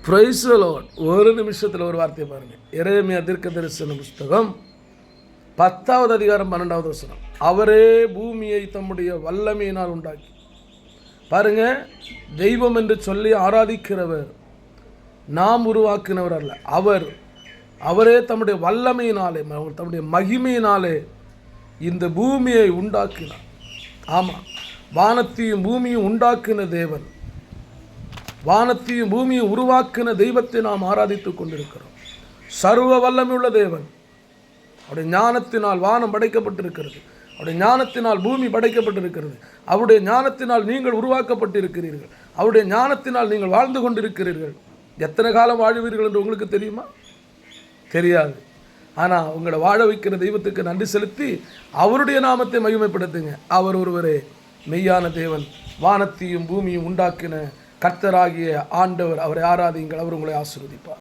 Praise the Lord. ஒரு நிமிஷத்தில் ஒரு வார்த்தையை பாருங்கள். எரேமியா தீர்க்கதரிசன புஸ்தகம் 10வது அதிகாரம் 12வது வசனம். அவரே பூமியை தம்முடைய வல்லமையினால் உண்டாக்கி. பாருங்க, தெய்வம் என்று சொல்லி ஆராதிக்கிறவர் நாம் உருவாக்கினவர் அல்ல. அவரே தம்முடைய வல்லமையினாலே, தம்முடைய மகிமையினாலே இந்த பூமியை உண்டாக்கினார். ஆமாம், வானத்தையும் பூமியும் உண்டாக்கின தேவன், வானத்தையும் பூமியை உருவாக்கின தெய்வத்தை நாம் ஆராதித்துக் கொண்டிருக்கிறோம். சர்வ வல்லமையுள்ள தேவன். அவருடைய ஞானத்தினால் வானம் படைக்கப்பட்டிருக்கிறது. அவருடைய ஞானத்தினால் பூமி படைக்கப்பட்டிருக்கிறது. அவருடைய ஞானத்தினால் நீங்கள் உருவாக்கப்பட்டிருக்கிறீர்கள். அவருடைய ஞானத்தினால் நீங்கள் வாழ்ந்து கொண்டிருக்கிறீர்கள். எத்தனை காலம் வாழ்வீர்கள் என்று உங்களுக்கு தெரியுமா? தெரியாது. ஆனால் உங்களை வாழ வைக்கிற தெய்வத்துக்கு நன்றி செலுத்தி அவருடைய நாமத்தை மகிமைப்படுத்துங்க. அவர் ஒருவரே மெய்யான தேவன், வானத்தையும் பூமியும் உண்டாக்கின கர்த்தராகிய ஆண்டவர். அவரை ஆராதியுங்கள். அவர் உங்களை ஆசீர்வதிப்பார்.